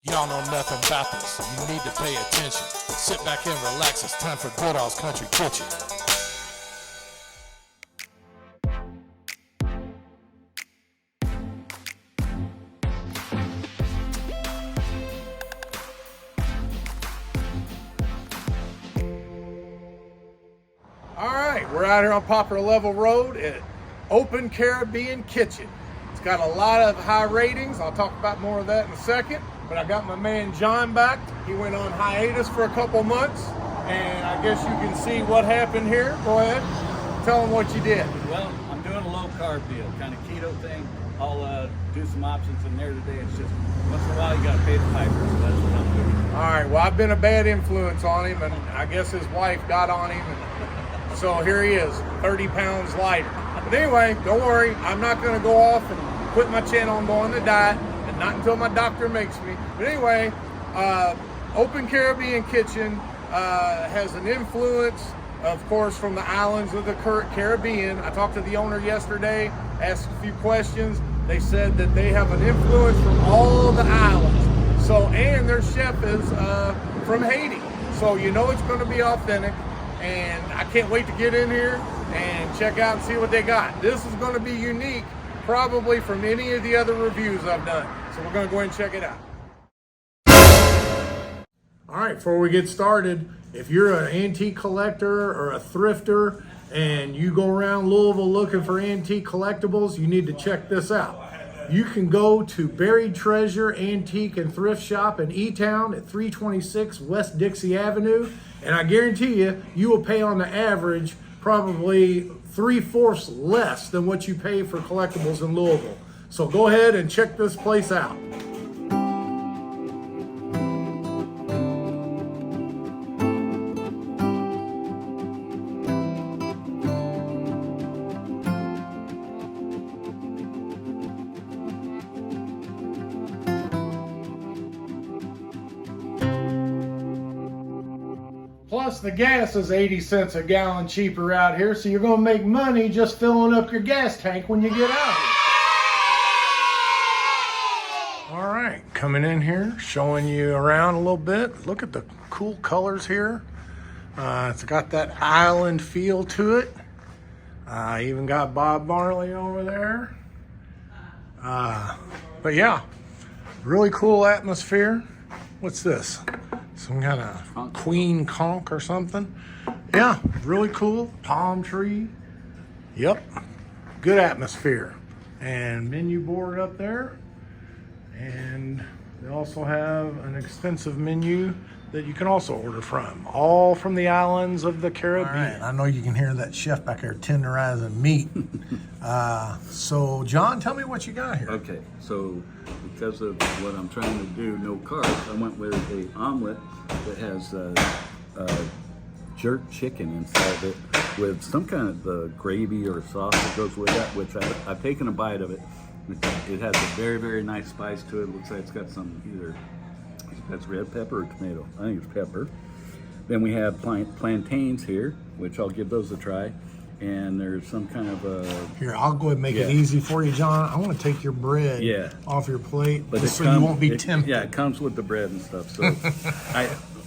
Y'all know nothing about this. You need to pay attention. Sit back and relax. It's time for Goodall's Country Kitchen. All right, we're out here on Poplar Level Road at Open Caribbean Kitchen. It's got a lot of high ratings. I'll talk about more of that in a second. But I got my man John back. He went on hiatus for a couple months, and I guess you can see what happened here. Go ahead, tell them what you did. Well, I'm doing a low carb deal, kind of keto thing. I'll do some options in there today. It's just once in a while you got to pay the piper, so that's what I'm doing. All right, well, I've been a bad influence on him, and I guess his wife got on him, and so here he is, 30 pounds lighter. But anyway, don't worry, I'm not going to go off and quit my channel and go on the diet, and not until my doctor makes me. But anyway, Open Caribbean Kitchen has an influence, of course, from the islands of the Caribbean. I talked to the owner yesterday, asked a few questions. They said that they have an influence from all the islands. So, and their chef is from Haiti. So you know it's going to be authentic. And I can't wait to get in here and check out and see what they got. This is going to be unique, probably from any of the other reviews I've done. So we're going to go ahead and check it out. All right, before we get started, if you're an antique collector or a thrifter and you go around Louisville looking for antique collectibles, you need to check this out. You can go to Buried Treasure Antique and Thrift Shop in E-Town at 326 West Dixie Avenue. And I guarantee you, you will pay on the average probably 3/4 less than what you pay for collectibles in Louisville. So go ahead and check this place out. Plus, the gas is 80 cents a gallon cheaper out here, so you're going to make money just filling up your gas tank when you get out here. All right, coming in here, showing you around a little bit. Look at the cool colors here. It's got that island feel to it. Even got Bob Marley over there. But yeah, really cool atmosphere. What's this? Some kind of queen conch or something. Yeah, really cool. Palm tree. Yep, good atmosphere. And menu board up there. And they also have an extensive menu that you can also order from. All from the islands of the Caribbean. All right, I know you can hear that chef back there tenderizing meat. So, John, tell me what you got here. Okay, so because of what I'm trying to do, no carbs, I went with an omelet that has jerk chicken inside of it with some kind of gravy or sauce that goes with that, which I've taken a bite of it. It has a very, very nice spice to it. Looks like it's got some either, that's red pepper or tomato. I think it's pepper. Then we have plantains here, which I'll give those a try. And there's some kind of Here, I'll go ahead and make it easy for you, John. I want to take your bread off your plate, but just so you won't be tempted. Yeah, it comes with the bread and stuff. So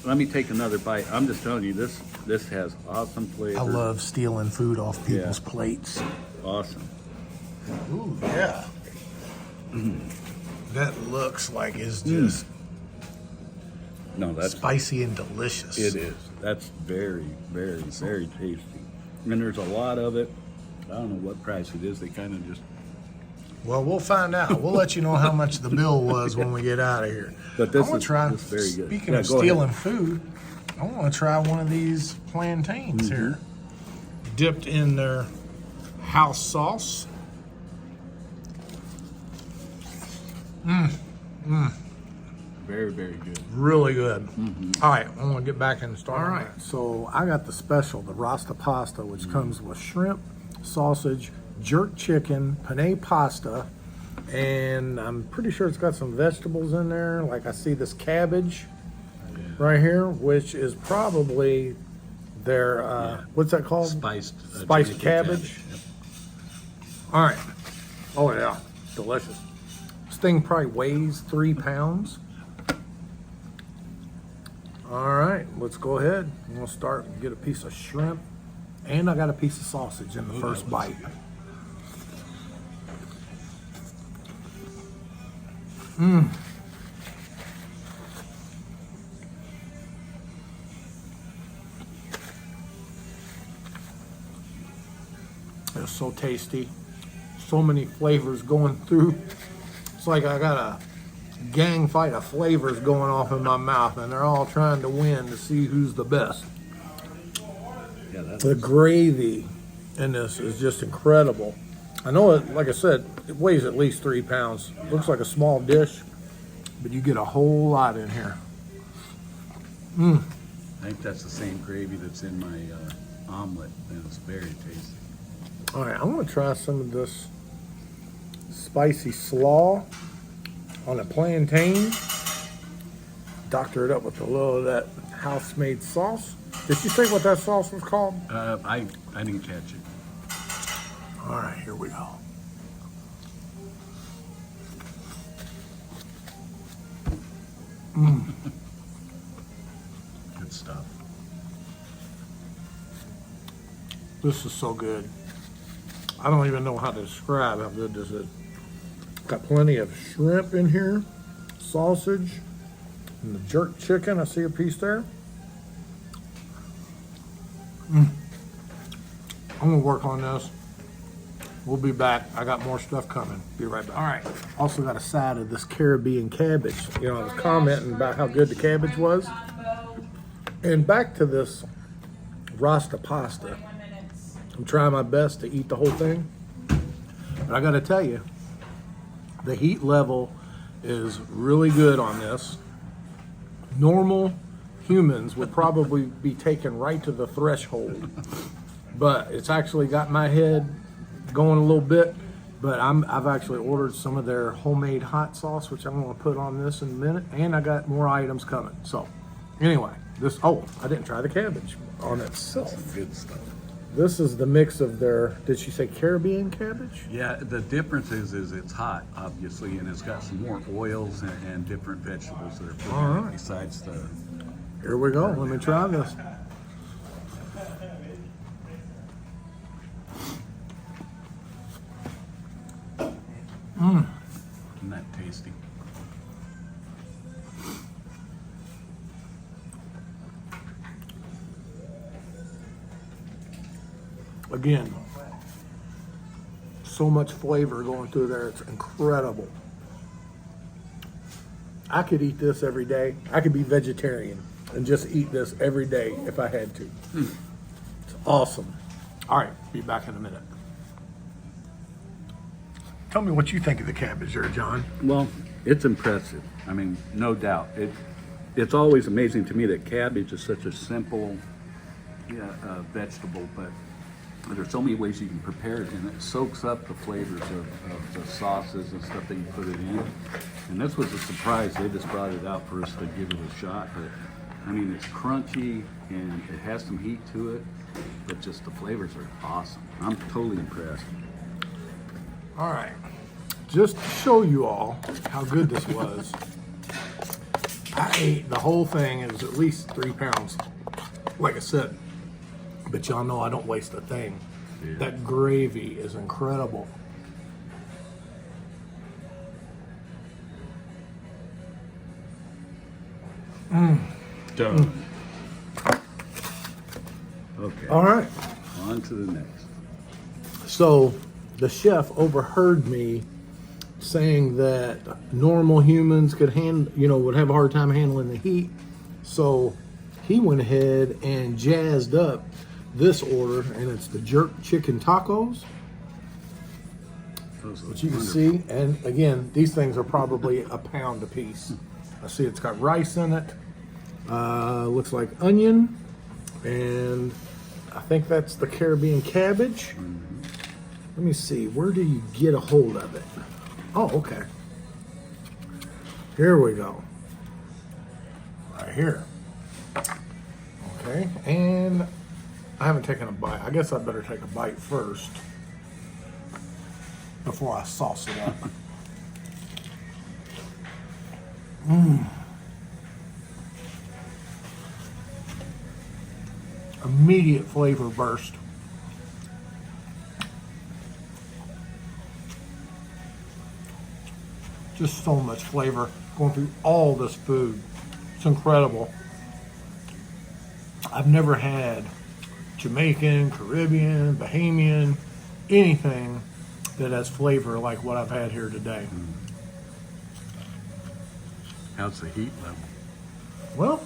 let me take another bite. I'm just telling you, this has awesome flavor. I love stealing food off people's plates. Awesome. Ooh, yeah. That looks like it's just that's spicy and delicious. It is. That's very, very, very tasty. And there's a lot of it. I don't know what price it is. They kind of just... Well, we'll find out. We'll let you know how much the bill was when we get out of here. But this is very good. Speaking of stealing food, I want to try one of these plantains here. Dipped in their house sauce. Very, very good. Really good. All right, I'm going to get back and start. All right, so I got the special, the Rasta pasta, which comes with shrimp, sausage, jerk chicken, penne pasta, and I'm pretty sure it's got some vegetables in there. Like I see this cabbage right here, which is probably their, what's that called? Spiced cabbage. Yep. All right. Oh, yeah. Delicious. This thing probably weighs 3 pounds. All right, let's go ahead. I'm gonna start and get a piece of shrimp, and I got a piece of sausage in the first bite. It's so tasty. So many flavors going through. It's like I got a gang fight of flavors going off in my mouth, and they're all trying to win to see who's the best. Yeah, that's The gravy in this is just incredible. I know it, like I said, it weighs at least 3 pounds. Looks like a small dish, but you get a whole lot in here. I think that's the same gravy that's in my omelet, and it's very tasty. All right, I'm gonna try some of this spicy slaw on a plantain. Doctor it up with a little of that house-made sauce. Did you say what that sauce was called? I didn't catch it. All right, here we go. Good stuff. This is so good. I don't even know how to describe how good this is. Got plenty of shrimp in here, sausage, and the jerk chicken. I see a piece there. I'm gonna work on this. We'll be back. I got more stuff coming. Be right back. All right. Also got a side of this Caribbean cabbage. You know, I was commenting about how good the cabbage was. And back to this Rasta pasta. I'm trying my best to eat the whole thing. But I gotta tell you, the heat level is really good on this. Normal humans would probably be taken right to the threshold. But it's actually got my head going a little bit. But I've actually ordered some of their homemade hot sauce, which I'm gonna put on this in a minute. And I got more items coming. So anyway, I didn't try the cabbage on itself. That's good stuff. This is the mix of their, did she say Caribbean cabbage? Yeah, the difference is it's hot, obviously, and it's got some more oils and different vegetables that are put All in it right. besides the. Here we go. Let me try this. Isn't that tasty? Again, so much flavor going through there. It's incredible. I could eat this every day. I could be vegetarian and just eat this every day if I had to. It's awesome. All right, be back in a minute. Tell me what you think of the cabbage there, John. Well, it's impressive. I mean, no doubt. It's always amazing to me that cabbage is such a simple vegetable, but there's so many ways you can prepare it, and it soaks up the flavors of the sauces and stuff that you put it in. And this was a surprise. They just brought it out for us to give it a shot. But I mean, it's crunchy and it has some heat to it, but just the flavors are awesome. I'm totally impressed. All right, just to show you all how good this was, I ate the whole thing. It was at least 3 pounds, like I said. But y'all know I don't waste a thing. Yeah. That gravy is incredible. Done. Okay. All right. On to the next. So the chef overheard me saying that normal humans would have a hard time handling the heat. So he went ahead and jazzed up this order, and it's the jerk chicken tacos, which you can see. And again, these things are probably a pound a piece. I see it's got rice in it. Looks like onion, and I think that's the Caribbean cabbage. Let me see, where do you get a hold of it? Oh, okay. Here we go. Right here. Okay, and I haven't taken a bite. I guess I better take a bite first before I sauce it up. immediate flavor burst. Just so much flavor going through all this food. It's incredible. I've never had Jamaican, Caribbean, Bahamian, anything that has flavor like what I've had here today. How's the heat level? Well,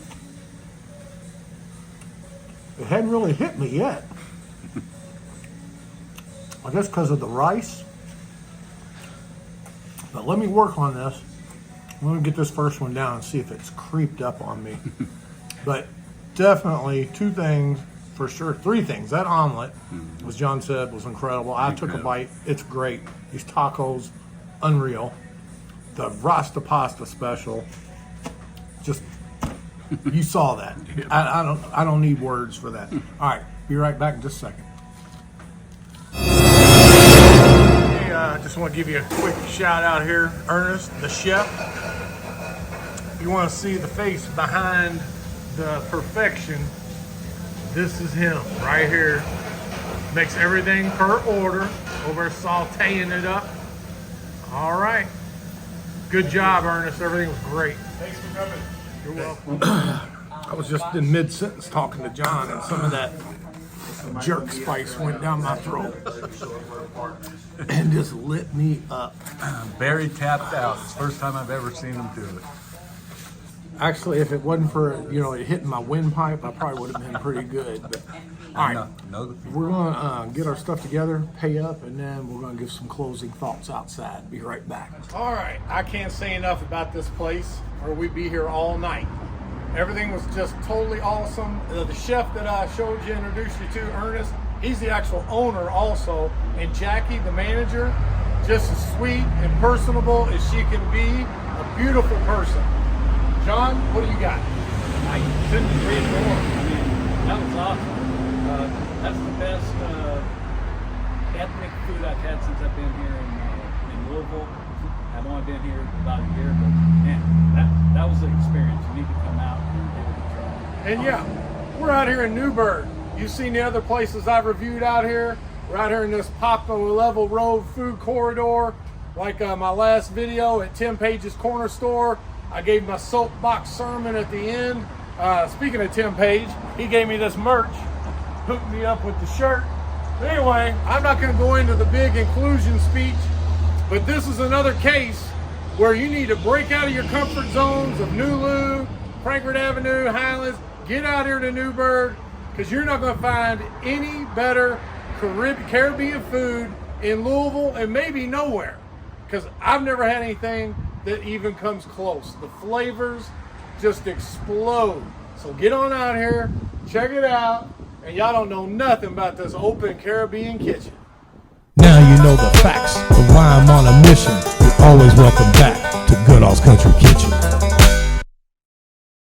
it hadn't really hit me yet. I guess because of the rice. But let me work on this. I'm going to get this first one down and see if it's creeped up on me. But definitely two things for sure. Three things. That omelet, as John said, was incredible. I took a bite. It's great. These tacos, unreal. The Rasta Pasta special, just, you saw that. I don't need words for that. All right, be right back in just a second. Hey, I just want to give you a quick shout out here, Ernest, the chef. If you want to see the face behind the perfection, this is him right here. Makes everything per order. Over sauteing it up. All right. Good job, Ernest. Everything was great. Thanks for coming. You're welcome. I was just in mid-sentence talking to John, and some of that jerk spice went down my throat and just lit me up. Barry tapped out. It's the first time I've ever seen him do it. Actually, if it wasn't for it hitting my windpipe, I probably would have been pretty good. But all right, we're gonna get our stuff together, pay up, and then we're gonna give some closing thoughts outside. Be right back. All right, I can't say enough about this place, or we'd be here all night. Everything was just totally awesome. The chef that I showed you, introduced you to, Ernest, he's the actual owner also, and Jackie, the manager, just as sweet and personable as she can be. A beautiful person. John, what do you got? I couldn't agree more. I mean, that was awesome. That's the best ethnic food I've had since I've been here in Louisville. I've only been here about a year, but man, that was an experience. You need to come out and give it a try. And yeah, we're out here in Newburgh. You've seen the other places I've reviewed out here. We're out here in this Poplar Level Road food corridor. Like my last video at Tim Page's Corner Store. I gave my soapbox sermon at the end. Speaking of Tim Page, he gave me this merch, hooked me up with the shirt. But anyway, I'm not going to go into the big inclusion speech, but this is another case where you need to break out of your comfort zones of New Lou, Frankfurt Avenue, Highlands. Get out here to Newburgh, because you're not going to find any better Caribbean food in Louisville, and maybe nowhere, because I've never had anything that even comes close. The flavors just explode. So get on out here, check it out, and y'all don't know nothing about this open Caribbean kitchen. Now you know the facts of why I'm on a mission. You're always welcome back to Goodall's Country Kitchen.